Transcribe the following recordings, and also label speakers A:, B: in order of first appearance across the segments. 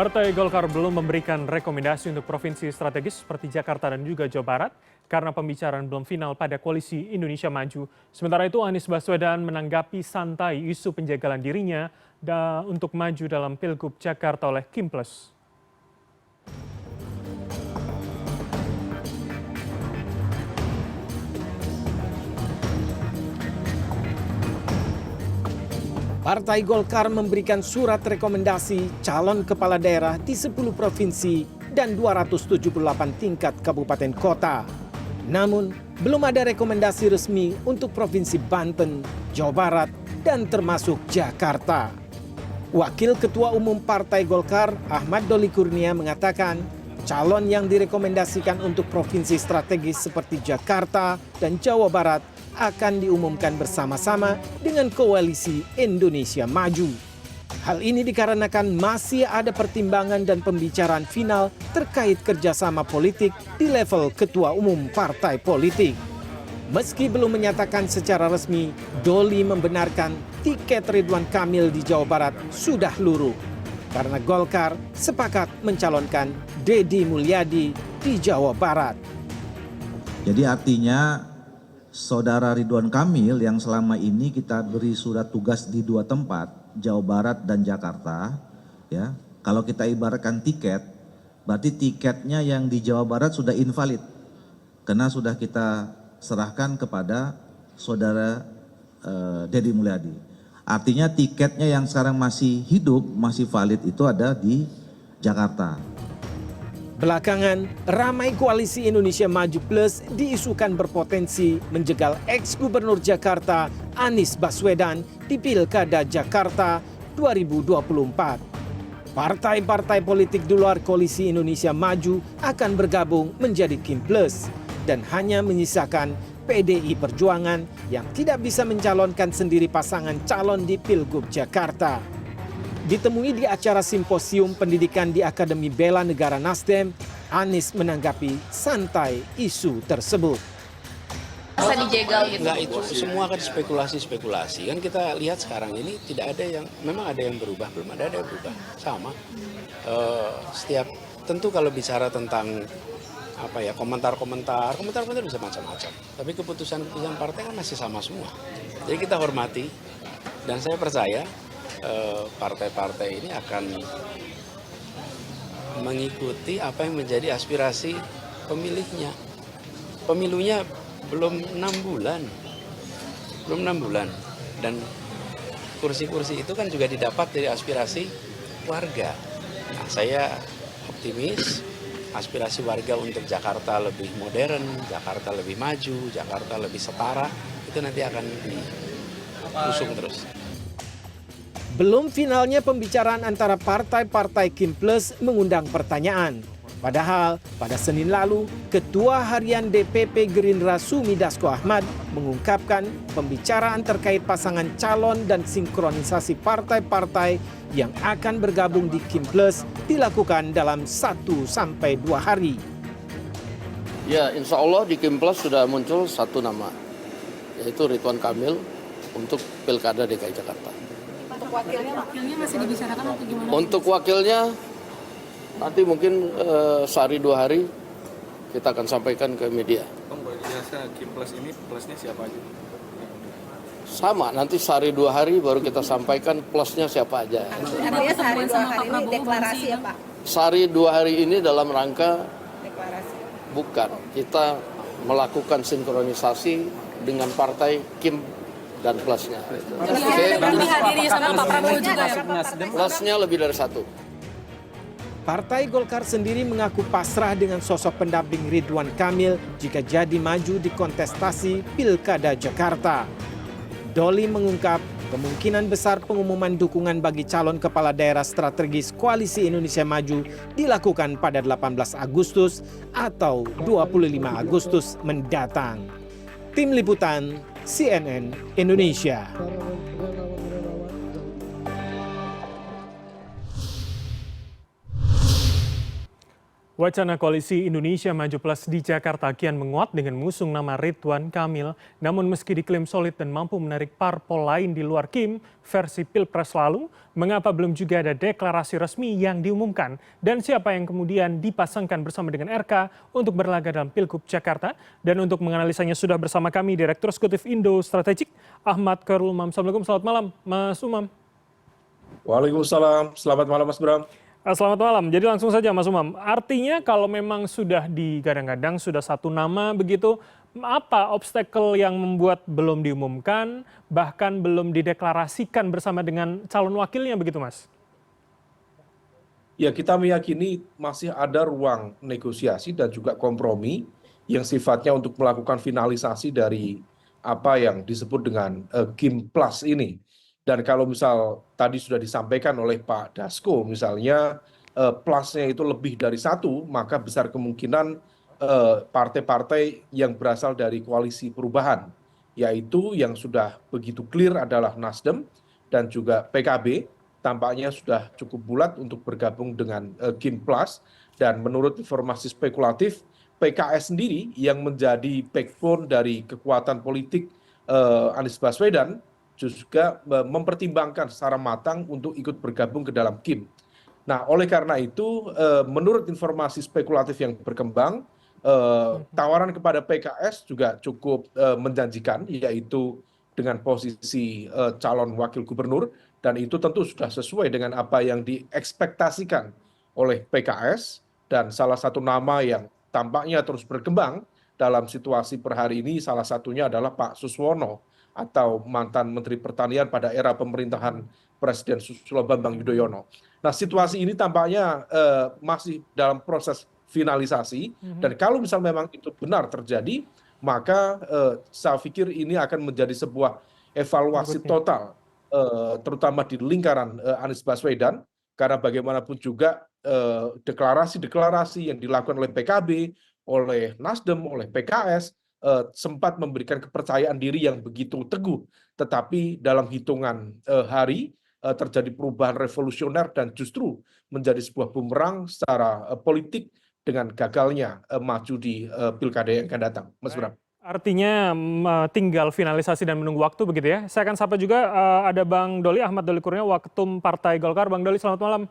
A: Partai Golkar belum memberikan rekomendasi untuk provinsi strategis seperti Jakarta dan juga Jawa Barat karena pembicaraan belum final pada koalisi Indonesia Maju. Sementara itu Anies Baswedan menanggapi santai isu penjagalan dirinya untuk maju dalam Pilgub Jakarta oleh Kim Plus.
B: Partai Golkar memberikan surat rekomendasi calon kepala daerah di 10 provinsi dan 278 tingkat kabupaten kota. Namun, belum ada rekomendasi resmi untuk Provinsi Banten, Jawa Barat, dan termasuk Jakarta. Wakil Ketua Umum Partai Golkar, Ahmad Doli Kurnia mengatakan, calon yang direkomendasikan untuk provinsi strategis seperti Jakarta dan Jawa Barat akan diumumkan bersama-sama dengan koalisi Indonesia Maju. Hal ini dikarenakan masih ada pertimbangan dan pembicaraan final terkait kerjasama politik di level ketua umum partai politik. Meski belum menyatakan secara resmi, Doli membenarkan tiket Ridwan Kamil di Jawa Barat sudah luruh karena Golkar sepakat mencalonkan Deddy Mulyadi di Jawa Barat.
C: Jadi artinya Saudara Ridwan Kamil yang selama ini kita beri surat tugas di 2 tempat, Jawa Barat dan Jakarta, ya. Kalau kita ibaratkan tiket, berarti tiketnya yang di Jawa Barat sudah invalid. Karena sudah kita serahkan kepada Saudara Deddy Mulyadi. Artinya tiketnya yang sekarang masih hidup, masih valid itu ada di Jakarta.
B: Belakangan, ramai koalisi Indonesia Maju Plus diisukan berpotensi menjegal ex-gubernur Jakarta Anies Baswedan di Pilkada Jakarta 2024. Partai-partai politik di luar koalisi Indonesia Maju akan bergabung menjadi Kim Plus dan hanya menyisakan PDI Perjuangan yang tidak bisa mencalonkan sendiri pasangan calon di Pilgub Jakarta. Ditemui di acara simposium pendidikan di Akademi Bela Negara Nasdem, Anies menanggapi santai isu tersebut.
D: Bisa dijegal gitu?
E: Enggak, itu semua kan spekulasi. Kan kita lihat sekarang ini tidak ada yang, memang ada yang berubah, belum ada yang berubah. Sama. Tentu kalau bicara tentang komentar bisa macam-macam. Tapi keputusan partai kan masih sama semua. Jadi kita hormati dan saya percaya partai-partai ini akan mengikuti apa yang menjadi aspirasi pemilihnya. Pemilunya belum 6 bulan, dan kursi-kursi itu kan juga didapat dari aspirasi warga. Nah, saya optimis aspirasi warga untuk Jakarta lebih modern, Jakarta lebih maju, Jakarta lebih setara, itu nanti akan diusung terus.
B: Belum finalnya pembicaraan antara partai-partai Kim Plus mengundang pertanyaan. Padahal pada Senin lalu, Ketua Harian DPP Gerindra Sumi Dasko Ahmad mengungkapkan pembicaraan terkait pasangan calon dan sinkronisasi partai-partai yang akan bergabung di Kim Plus dilakukan dalam 1-2 hari.
F: Ya, insya Allah di Kim Plus sudah muncul satu nama, yaitu Ridwan Kamil untuk Pilkada DKI Jakarta.
D: Wakilnya masih dibicarakan atau gimana?
F: Untuk wakilnya nanti mungkin sehari 2 hari kita akan sampaikan ke media.
G: Bang, biasa Kim Plus ini plusnya siapa aja?
F: Sama, nanti sehari 2 hari baru kita sampaikan plusnya siapa aja.
D: Artinya sehari 2 hari ini deklarasi ya Pak?
F: Sehari 2 hari ini dalam rangka
D: Deklarasi.
F: bukan, kita melakukan sinkronisasi dengan partai Kim dan plusnya.
D: Dihadiri sama Pak Prabowo juga ya?
F: Plusnya lebih dari 1.
B: Partai Golkar sendiri mengaku pasrah dengan sosok pendamping Ridwan Kamil jika jadi maju di kontestasi Pilkada Jakarta. Doli mengungkap kemungkinan besar pengumuman dukungan bagi calon kepala daerah strategis Koalisi Indonesia Maju dilakukan pada 18 Agustus atau 25 Agustus mendatang. Tim Liputan CNN Indonesia.
A: Wacana koalisi Indonesia Maju Plus di Jakarta kian menguat dengan mengusung nama Ridwan Kamil. Namun meski diklaim solid dan mampu menarik parpol lain di luar Kim versi Pilpres lalu, mengapa belum juga ada deklarasi resmi yang diumumkan? Dan siapa yang kemudian dipasangkan bersama dengan RK untuk berlaga dalam Pilgub Jakarta? Dan untuk menganalisanya sudah bersama kami Direktur Eksekutif Indo Strategik, Ahmad Khairul Umam. Assalamualaikum, selamat malam Mas Umam.
G: Waalaikumsalam, selamat malam Mas Bram.
A: Selamat malam. Jadi langsung saja Mas Umam. Artinya kalau memang sudah digadang-gadang, sudah satu nama begitu, apa obstacle yang membuat belum diumumkan, bahkan belum dideklarasikan bersama dengan calon wakilnya begitu Mas?
G: Ya, kita meyakini masih ada ruang negosiasi dan juga kompromi yang sifatnya untuk melakukan finalisasi dari apa yang disebut dengan Kim Plus ini. Dan kalau misal tadi sudah disampaikan oleh Pak Dasko, misalnya plusnya itu lebih dari satu, maka besar kemungkinan partai-partai yang berasal dari koalisi perubahan, yaitu yang sudah begitu clear adalah Nasdem dan juga PKB, tampaknya sudah cukup bulat untuk bergabung dengan Kim Plus. Dan menurut informasi spekulatif, PKS sendiri yang menjadi backbone dari kekuatan politik Anies Baswedan juga mempertimbangkan secara matang untuk ikut bergabung ke dalam Kim. Nah, oleh karena itu, menurut informasi spekulatif yang berkembang, tawaran kepada PKS juga cukup menjanjikan, yaitu dengan posisi calon wakil gubernur, dan itu tentu sudah sesuai dengan apa yang diekspektasikan oleh PKS, dan salah satu nama yang tampaknya terus berkembang dalam situasi per hari ini, salah satunya adalah Pak Suswono, atau mantan Menteri Pertanian pada era pemerintahan Presiden Susilo Bambang Yudhoyono. Nah, situasi ini tampaknya masih dalam proses finalisasi, dan kalau misal memang itu benar terjadi, maka saya pikir ini akan menjadi sebuah evaluasi total, terutama di lingkaran Anies Baswedan, karena bagaimanapun juga deklarasi-deklarasi yang dilakukan oleh PKB, oleh Nasdem, oleh PKS, sempat memberikan kepercayaan diri yang begitu teguh, tetapi dalam hitungan hari terjadi perubahan revolusioner dan justru menjadi sebuah bumerang secara politik dengan gagalnya maju di pilkada yang akan datang, Mas Bram.
A: Artinya tinggal finalisasi dan menunggu waktu begitu ya. Saya akan sapa juga ada Bang Doli, Ahmad Doli Kurnia, Waketum Partai Golkar. Bang Doli, selamat malam.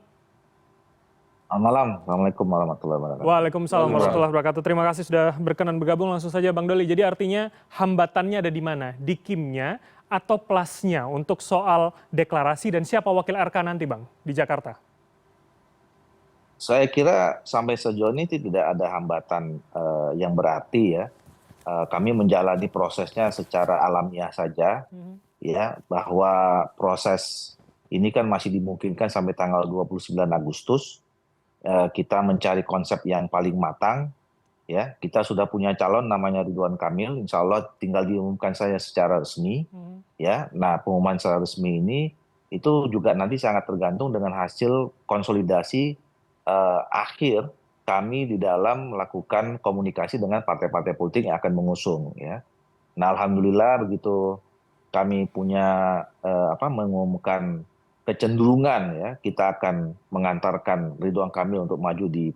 H: Selamat malam. Assalamualaikum warahmatullahi wabarakatuh.
A: Waalaikumsalam warahmatullahi wabarakatuh. Terima kasih sudah berkenan bergabung. Langsung saja Bang Doli. Jadi artinya hambatannya ada di mana? Di Kimnya atau plusnya untuk soal deklarasi dan siapa wakil RK nanti Bang di Jakarta?
H: Saya kira sampai sejauh ini tidak ada hambatan yang berarti ya. Kami menjalani prosesnya secara alamiah saja, ya, bahwa proses ini kan masih dimungkinkan sampai tanggal 29 Agustus. Kita mencari konsep yang paling matang, ya. Kita sudah punya calon namanya Ridwan Kamil, insya Allah tinggal diumumkan saja secara resmi, ya. Nah, pengumuman secara resmi ini itu juga nanti sangat tergantung dengan hasil konsolidasi akhir kami di dalam melakukan komunikasi dengan partai-partai politik yang akan mengusung, ya. Nah, alhamdulillah begitu kami punya mengumumkan kecenderungan, ya, kita akan mengantarkan Ridwan Kamil untuk maju di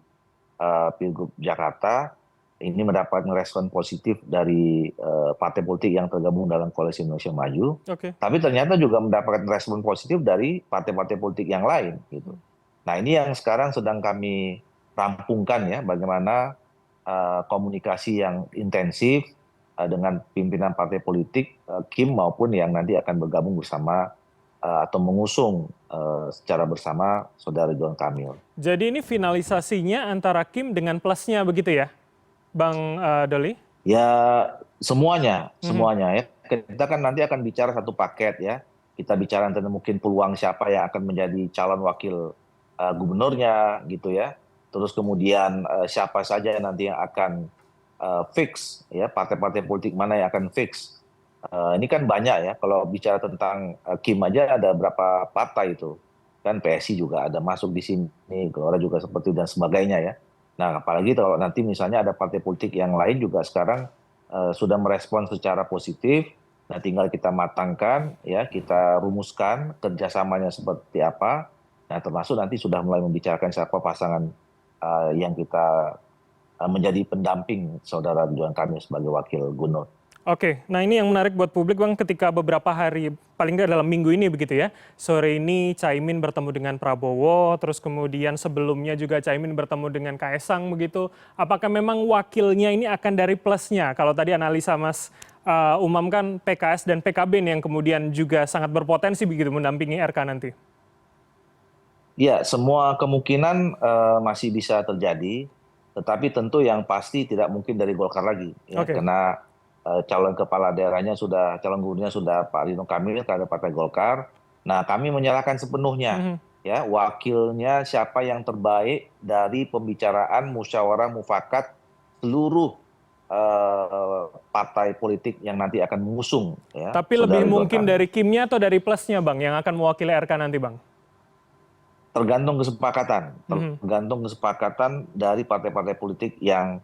H: Pilgub Jakarta. Ini mendapat respon positif dari partai politik yang tergabung dalam Koalisi Indonesia Maju. Tapi ternyata juga mendapatkan respon positif dari partai-partai politik yang lain, gitu. Nah, ini yang sekarang sedang kami rampungkan, ya, bagaimana komunikasi yang intensif dengan pimpinan partai politik Kim maupun yang nanti akan bergabung bersama atau mengusung secara bersama Saudara Ridwan Kamil.
A: Jadi ini finalisasinya antara Kim dengan plusnya begitu ya, Bang Doli?
H: Ya, semuanya ya. Kita kan nanti akan bicara satu paket, ya. Kita bicara tentang mungkin peluang siapa yang akan menjadi calon wakil gubernurnya, gitu ya. Terus kemudian siapa saja nanti yang akan fix, ya, partai-partai politik mana yang akan fix. Ini kan banyak ya, kalau bicara tentang Kim aja ada berapa partai itu. Kan PSI juga ada masuk di sini, Gelora juga seperti dan sebagainya ya. Nah, apalagi kalau nanti misalnya ada partai politik yang lain juga sekarang sudah merespon secara positif. Nah, tinggal kita matangkan, ya, kita rumuskan kerjasamanya seperti apa. Nah, termasuk nanti sudah mulai membicarakan siapa pasangan yang kita menjadi pendamping saudara Ridwan Kamil sebagai wakil gubernur.
A: Oke, nah ini yang menarik buat publik Bang, ketika beberapa hari, paling nggak dalam minggu ini begitu ya, sore ini Caimin bertemu dengan Prabowo, terus kemudian sebelumnya juga Caimin bertemu dengan Kaesang begitu. Apakah memang wakilnya ini akan dari plusnya? Kalau tadi analisa Mas Umam kan PKS dan PKB nih yang kemudian juga sangat berpotensi begitu mendampingi RK nanti.
H: Ya, semua kemungkinan masih bisa terjadi, tetapi tentu yang pasti tidak mungkin dari Golkar lagi, ya, karena calon kepala daerahnya calon gubernurnya sudah Pak Ridwan Kamil, kader Partai Golkar. Nah, kami menyerahkan sepenuhnya, ya, wakilnya siapa yang terbaik dari pembicaraan musyawarah mufakat seluruh partai politik yang nanti akan mengusung. Ya,
A: tapi lebih mungkin dari Kimnya atau dari plusnya Bang yang akan mewakili RK nanti Bang?
H: Tergantung kesepakatan dari partai-partai politik yang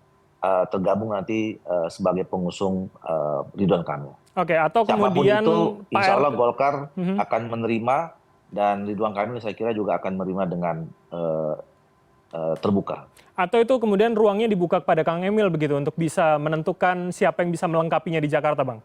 H: tergabung nanti sebagai pengusung Ridwan Kamil.
A: Oke, atau
H: siapapun
A: kemudian
H: itu, insya Allah Golkar akan menerima dan Ridwan Kamil saya kira juga akan menerima dengan terbuka.
A: Atau itu kemudian ruangnya dibuka kepada Kang Emil begitu untuk bisa menentukan siapa yang bisa melengkapinya di Jakarta, Bang?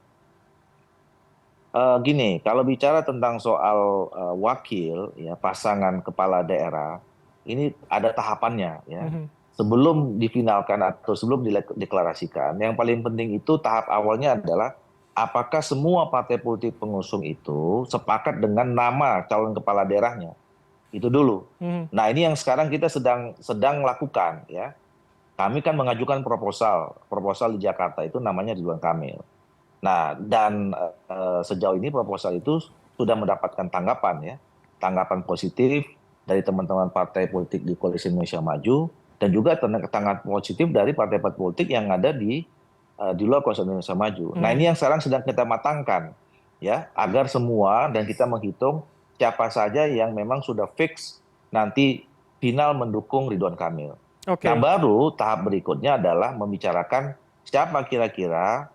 H: Gini, kalau bicara tentang soal wakil, ya pasangan kepala daerah, ini ada tahapannya, ya. Sebelum difinalkan atau sebelum dideklarasikan, yang paling penting itu tahap awalnya adalah apakah semua partai politik pengusung itu sepakat dengan nama calon kepala daerahnya. Itu dulu. Nah, ini yang sekarang kita sedang lakukan, ya. Kami kan mengajukan proposal di Jakarta itu namanya Ridwan Kamil. Nah, dan sejauh ini proposal itu sudah mendapatkan tanggapan, ya, tanggapan positif dari teman-teman partai politik di Koalisi Indonesia Maju dan juga tanggapan positif dari partai-partai politik yang ada di luar Koalisi Indonesia Maju. Nah, ini yang sekarang sedang kita matangkan, ya, agar semua dan kita menghitung siapa saja yang memang sudah fix nanti final mendukung Ridwan Kamil. Nah, baru tahap berikutnya adalah membicarakan siapa kira-kira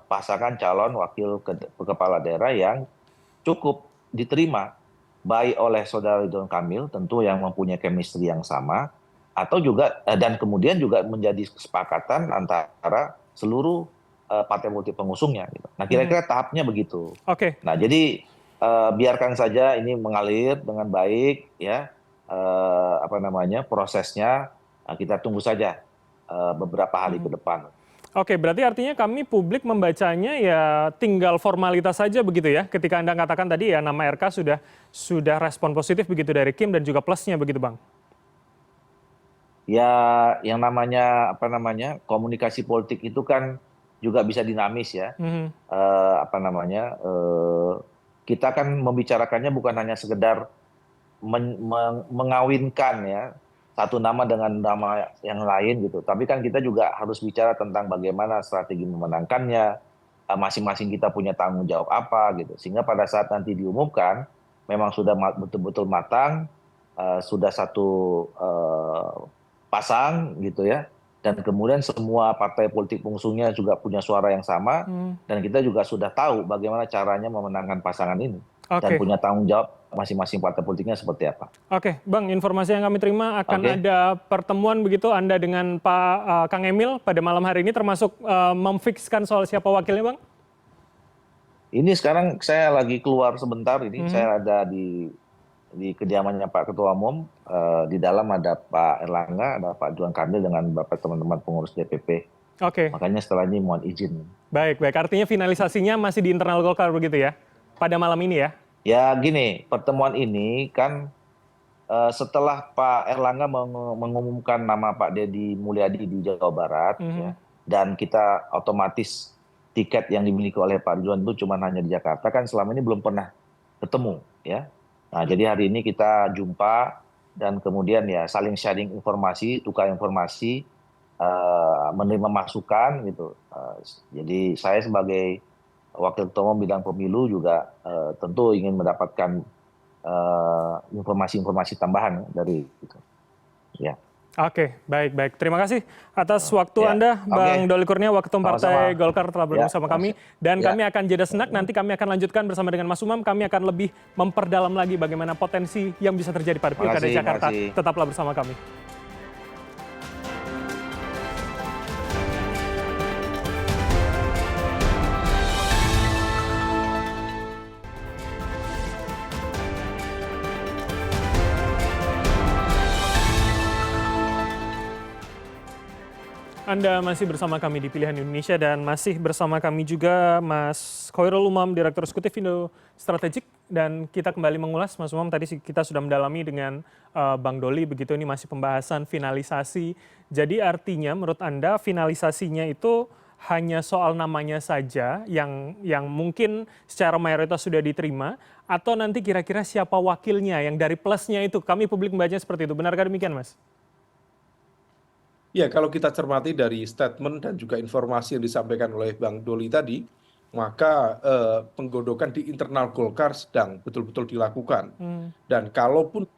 H: pasangan calon wakil kepala daerah yang cukup diterima baik oleh saudara Ridwan Kamil tentu yang mempunyai chemistry yang sama atau juga dan kemudian juga menjadi kesepakatan antara seluruh partai politik pengusungnya. Gitu. Nah, kira-kira tahapnya begitu. Nah, jadi biarkan saja ini mengalir dengan baik, ya, prosesnya. Nah, kita tunggu saja beberapa hari ke depan.
A: Oke, berarti artinya kami publik membacanya ya tinggal formalitas saja begitu ya. Ketika Anda katakan tadi ya nama RK sudah respon positif begitu dari Kim dan juga plusnya begitu, Bang.
H: Ya, yang namanya komunikasi politik itu kan juga bisa dinamis, ya. Kita kan membicarakannya bukan hanya sekedar mengawinkan, ya, satu nama dengan nama yang lain gitu. Tapi kan kita juga harus bicara tentang bagaimana strategi memenangkannya, masing-masing kita punya tanggung jawab apa gitu. Sehingga pada saat nanti diumumkan, memang sudah betul-betul matang, sudah satu pasang gitu ya. Dan kemudian semua partai politik pengusungnya juga punya suara yang sama. Dan kita juga sudah tahu bagaimana caranya memenangkan pasangan ini. Dan punya tanggung jawab masing-masing partai politiknya seperti apa.
A: Oke, Bang, informasi yang kami terima akan ada pertemuan begitu Anda dengan Pak Kang Emil pada malam hari ini termasuk memfikskan soal siapa wakilnya, Bang?
H: Ini sekarang saya lagi keluar sebentar ini, saya ada di kediamannya Pak Ketua Umum, di dalam ada Pak Erlangga, ada Pak Ridwan Kamil dengan Bapak teman-teman pengurus DPP. Makanya setelah ini mohon izin.
A: Baik, artinya finalisasinya masih di internal Golkar begitu ya? Pada malam ini ya?
H: Ya gini, pertemuan ini kan setelah Pak Erlangga mengumumkan nama Pak Deddy Mulyadi di Jawa Barat, ya, dan kita otomatis tiket yang dimiliki oleh Pak Ridwan itu cuma hanya di Jakarta, kan selama ini belum pernah ketemu, ya. Nah, jadi hari ini kita jumpa dan kemudian ya saling sharing informasi, tukar informasi, menerima masukan gitu. Jadi saya sebagai Wakil Ketua Umum Bidang Pemilu juga tentu ingin mendapatkan informasi-informasi tambahan dari itu. Ya.
A: Oke, baik. Terima kasih atas waktu Anda, Bang Doli Kurnia, Waketum Partai Golkar telah bergabung bersama kami. Dan kami akan jeda senak, nanti kami akan lanjutkan bersama dengan Mas Umam. Kami akan lebih memperdalam lagi bagaimana potensi yang bisa terjadi pada Pilkada Jakarta. Tetaplah bersama kami. Anda masih bersama kami di Pilihan Indonesia dan masih bersama kami juga Mas Khoirul Umam, Direktur Eksekutif Indo Strategik. Dan kita kembali mengulas, Mas Umam, tadi kita sudah mendalami dengan Bang Doli, begitu ini masih pembahasan finalisasi. Jadi artinya menurut Anda finalisasinya itu hanya soal namanya saja yang mungkin secara mayoritas sudah diterima, atau nanti kira-kira siapa wakilnya yang dari plusnya itu? Kami publik membacanya seperti itu. Benarkah demikian, Mas?
G: Ya, kalau kita cermati dari statement dan juga informasi yang disampaikan oleh Bang Doli tadi, maka penggodokan di internal Golkar sedang betul-betul dilakukan. Dan kalaupun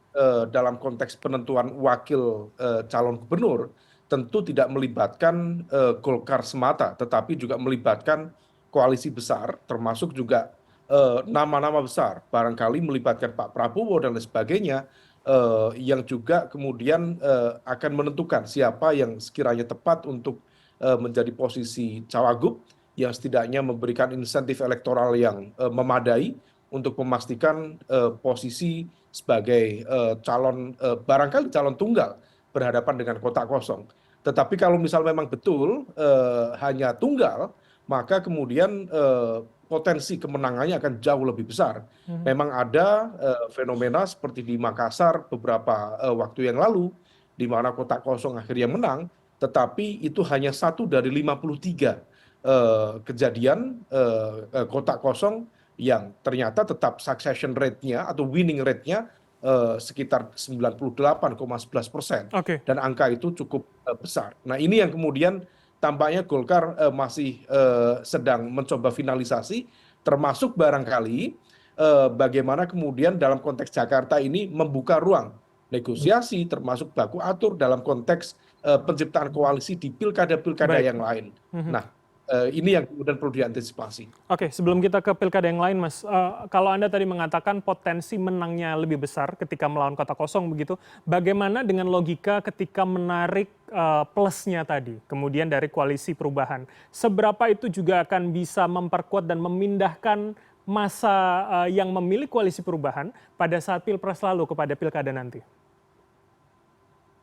G: dalam konteks penentuan wakil calon gubernur, tentu tidak melibatkan Golkar semata, tetapi juga melibatkan koalisi besar, termasuk juga nama-nama besar, barangkali melibatkan Pak Prabowo dan lain sebagainya, yang juga kemudian akan menentukan siapa yang sekiranya tepat untuk menjadi posisi cawagup yang setidaknya memberikan insentif elektoral yang memadai untuk memastikan posisi sebagai calon barangkali calon tunggal berhadapan dengan kotak kosong. Tetapi kalau misal memang betul hanya tunggal, maka kemudian potensi kemenangannya akan jauh lebih besar. Memang ada fenomena seperti di Makassar beberapa waktu yang lalu, di mana kotak kosong akhirnya menang, tetapi itu hanya 1 dari 53 kejadian kotak kosong yang ternyata tetap succession rate-nya atau winning rate-nya sekitar 98,11%. Dan angka itu cukup besar. Nah, ini yang kemudian tampaknya Golkar masih sedang mencoba finalisasi, termasuk barangkali bagaimana kemudian dalam konteks Jakarta ini membuka ruang negosiasi, termasuk baku atur dalam konteks penciptaan koalisi di pilkada-pilkada yang lain. Nah, ini yang kemudian perlu diantisipasi.
A: Oke, sebelum kita ke pilkada yang lain, Mas, kalau Anda tadi mengatakan potensi menangnya lebih besar ketika melawan kotak kosong begitu, bagaimana dengan logika ketika menarik plusnya tadi, kemudian dari koalisi perubahan? Seberapa itu juga akan bisa memperkuat dan memindahkan masa yang memilih koalisi perubahan pada saat pilpres lalu kepada pilkada nanti?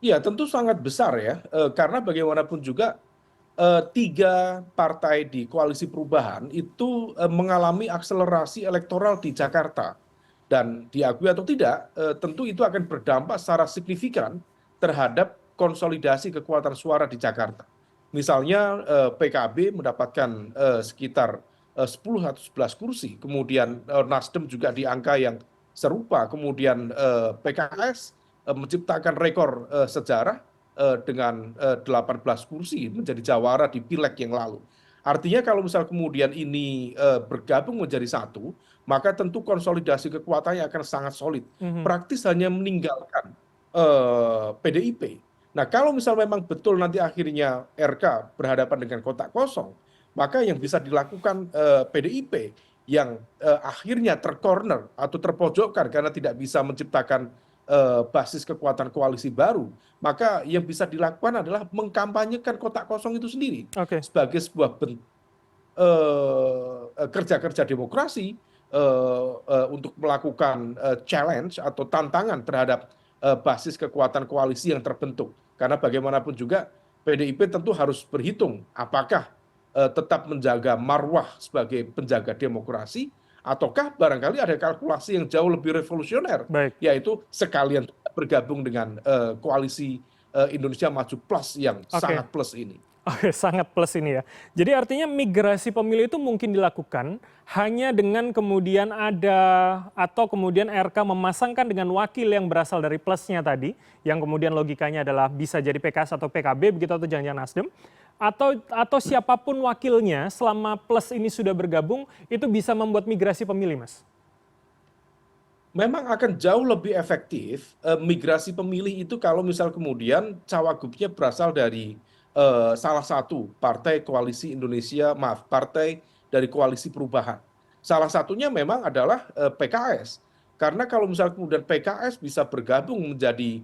G: Ya, tentu sangat besar ya, karena bagaimanapun juga 3 partai di koalisi perubahan itu mengalami akselerasi elektoral di Jakarta. Dan diakui atau tidak, tentu itu akan berdampak secara signifikan terhadap konsolidasi kekuatan suara di Jakarta. Misalnya PKB mendapatkan sekitar 10 atau 11 kursi, kemudian Nasdem juga di angka yang serupa, kemudian PKS menciptakan rekor sejarah dengan 18 kursi menjadi jawara di Pileg yang lalu. Artinya kalau misal kemudian ini bergabung menjadi satu, maka tentu konsolidasi kekuatannya akan sangat solid. Praktis hanya meninggalkan PDIP. Nah, kalau misal memang betul nanti akhirnya RK berhadapan dengan kotak kosong, maka yang bisa dilakukan PDIP yang akhirnya tercorner atau terpojokkan karena tidak bisa menciptakan basis kekuatan koalisi baru, maka yang bisa dilakukan adalah mengkampanyekan kotak kosong itu sendiri sebagai sebuah bentuk kerja-kerja demokrasi untuk melakukan challenge atau tantangan terhadap basis kekuatan koalisi yang terbentuk. Karena bagaimanapun juga PDIP tentu harus berhitung apakah tetap menjaga marwah sebagai penjaga demokrasi, ataukah barangkali ada kalkulasi yang jauh lebih revolusioner, yaitu sekalian bergabung dengan koalisi Indonesia Maju Plus yang sangat plus ini.
A: Oke, sangat plus ini ya. Jadi artinya migrasi pemilih itu mungkin dilakukan hanya dengan kemudian ada atau kemudian RK memasangkan dengan wakil yang berasal dari plusnya tadi, yang kemudian logikanya adalah bisa jadi PKS atau PKB begitu, atau jangan-jangan Nasdem, atau siapapun wakilnya selama plus ini sudah bergabung itu bisa membuat migrasi pemilih, Mas.
G: Memang akan jauh lebih efektif migrasi pemilih itu kalau misal kemudian cawagupnya berasal dari salah satu partai koalisi Indonesia, partai dari koalisi perubahan. Salah satunya memang adalah PKS. Karena kalau misal kemudian PKS bisa bergabung menjadi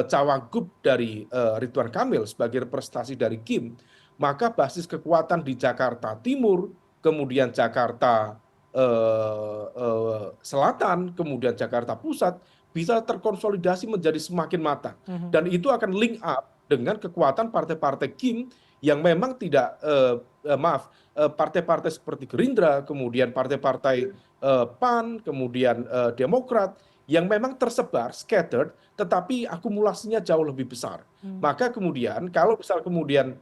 G: cawagup dari Ridwan Kamil sebagai representasi dari Kim, maka basis kekuatan di Jakarta Timur, kemudian Jakarta Selatan, kemudian Jakarta Pusat bisa terkonsolidasi menjadi semakin matang. Dan itu akan link up dengan kekuatan partai-partai Kim yang memang tidak partai-partai seperti Gerindra, kemudian partai-partai PAN, kemudian Demokrat yang memang tersebar, scattered, tetapi akumulasinya jauh lebih besar. Maka kemudian kalau misal kemudian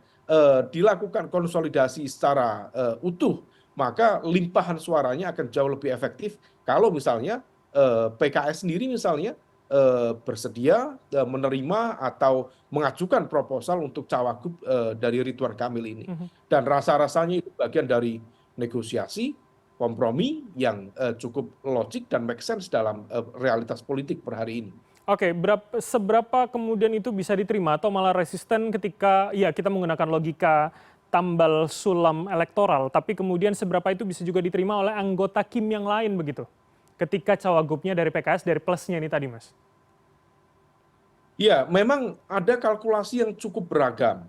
G: dilakukan konsolidasi secara utuh, maka limpahan suaranya akan jauh lebih efektif kalau misalnya PKS sendiri misalnya bersedia menerima atau mengajukan proposal untuk cawagup dari Ridwan Kamil ini. Dan rasa-rasanya itu bagian dari negosiasi, kompromi yang cukup logik dan make sense dalam realitas politik per hari ini.
A: Oke, seberapa kemudian itu bisa diterima atau malah resisten ketika ya kita menggunakan logika tambal sulam elektoral, tapi kemudian seberapa itu bisa juga diterima oleh anggota Kim yang lain begitu? Ketika cawagupnya dari PKS, dari plusnya ini tadi, Mas.
G: Ya, memang ada kalkulasi yang cukup beragam.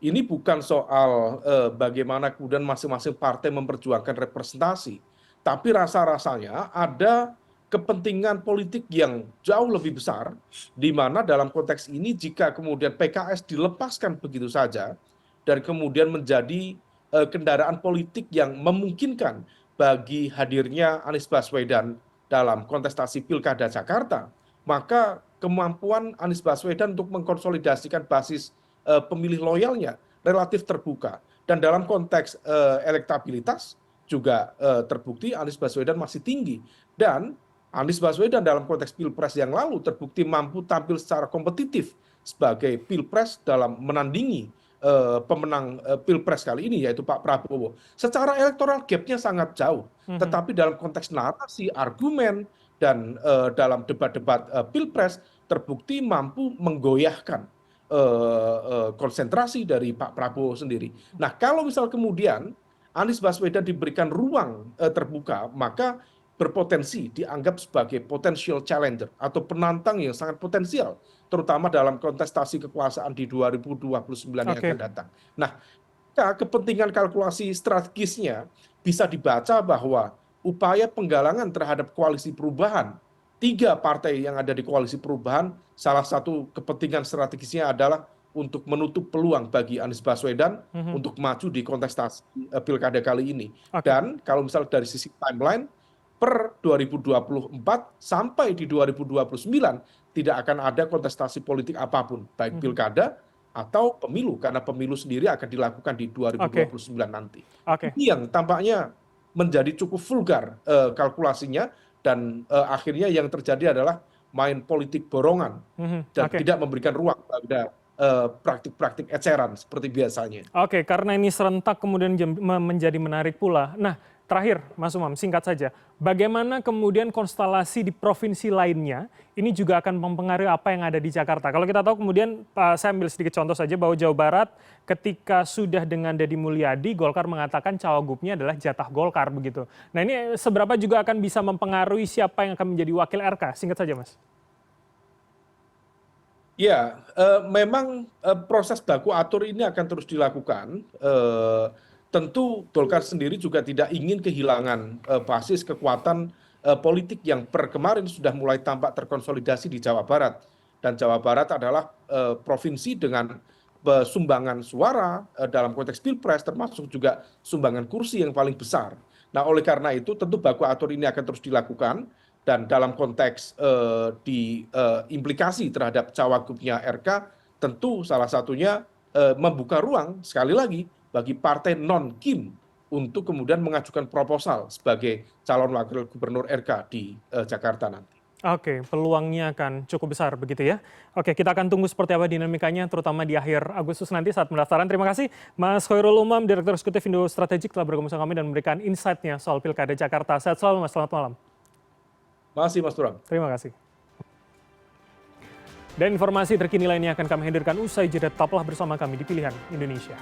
G: Ini bukan soal bagaimana kemudian masing-masing partai memperjuangkan representasi, tapi rasa-rasanya ada kepentingan politik yang jauh lebih besar, di mana dalam konteks ini jika kemudian PKS dilepaskan begitu saja, dan kemudian menjadi kendaraan politik yang memungkinkan bagi hadirnya Anies Baswedan dalam kontestasi Pilkada Jakarta, maka kemampuan Anies Baswedan untuk mengkonsolidasikan basis pemilih loyalnya relatif terbuka. Dan dalam konteks elektabilitas juga terbukti Anies Baswedan masih tinggi. Dan Anies Baswedan dalam konteks Pilpres yang lalu terbukti mampu tampil secara kompetitif sebagai Pilpres dalam menandingi pemenang Pilpres kali ini, yaitu Pak Prabowo. Secara elektoral gap-nya sangat jauh, tetapi dalam konteks narasi, argumen, dan dalam debat-debat Pilpres terbukti mampu menggoyahkan konsentrasi dari Pak Prabowo sendiri. Nah, kalau misal kemudian Anies Baswedan diberikan ruang terbuka, maka berpotensi dianggap sebagai potential challenger atau penantang yang sangat potensial, terutama dalam kontestasi kekuasaan di 2029 yang akan datang. Nah, kepentingan kalkulasi strategisnya bisa dibaca bahwa upaya penggalangan terhadap koalisi perubahan, 3 partai yang ada di koalisi perubahan, salah satu kepentingan strategisnya adalah untuk menutup peluang bagi Anies Baswedan untuk maju di kontestasi Pilkada kali ini. Dan kalau misal dari sisi timeline, per 2024 sampai di 2029 tidak akan ada kontestasi politik apapun, baik pilkada atau pemilu, karena pemilu sendiri akan dilakukan di 2029 nanti. Ini yang tampaknya menjadi cukup vulgar kalkulasinya, dan akhirnya yang terjadi adalah main politik borongan dan tidak memberikan ruang pada praktik-praktik eceran seperti biasanya.
A: Oke, karena ini serentak kemudian menjadi menarik pula. Nah, terakhir, Mas Umam, singkat saja. Bagaimana kemudian konstelasi di provinsi lainnya ini juga akan mempengaruhi apa yang ada di Jakarta? Kalau kita tahu kemudian, saya ambil sedikit contoh saja bahwa Jawa Barat ketika sudah dengan Deddy Mulyadi, Golkar mengatakan cawagupnya adalah jatah Golkar begitu. Nah, ini seberapa juga akan bisa mempengaruhi siapa yang akan menjadi wakil RK? Singkat saja, Mas.
G: Ya, memang proses baku atur ini akan terus dilakukan. Tentu Golkar sendiri juga tidak ingin kehilangan basis kekuatan politik yang per kemarin sudah mulai tampak terkonsolidasi di Jawa Barat. Dan Jawa Barat adalah provinsi dengan sumbangan suara dalam konteks Pilpres, termasuk juga sumbangan kursi yang paling besar. Nah, oleh karena itu tentu baku atur ini akan terus dilakukan, dan dalam konteks implikasi terhadap cawagupnya RK, tentu salah satunya membuka ruang sekali lagi bagi partai non-Kim untuk kemudian mengajukan proposal sebagai calon wakil gubernur RK di Jakarta nanti.
A: Oke, peluangnya akan cukup besar begitu ya. Oke, kita akan tunggu seperti apa dinamikanya, terutama di akhir Agustus nanti saat pendaftaran. Terima kasih Mas Khairul Umam, Direktur Eksekutif Indo Strategik, telah bergabung sama kami dan memberikan insight-nya soal Pilkada Jakarta. Sehat selalu, Mas. Selamat malam.
G: Terima kasih, Mas Turam.
A: Terima kasih. Dan informasi terkini lainnya akan kami hadirkan usai jeda. Tetaplah bersama kami di Pilihan Indonesia.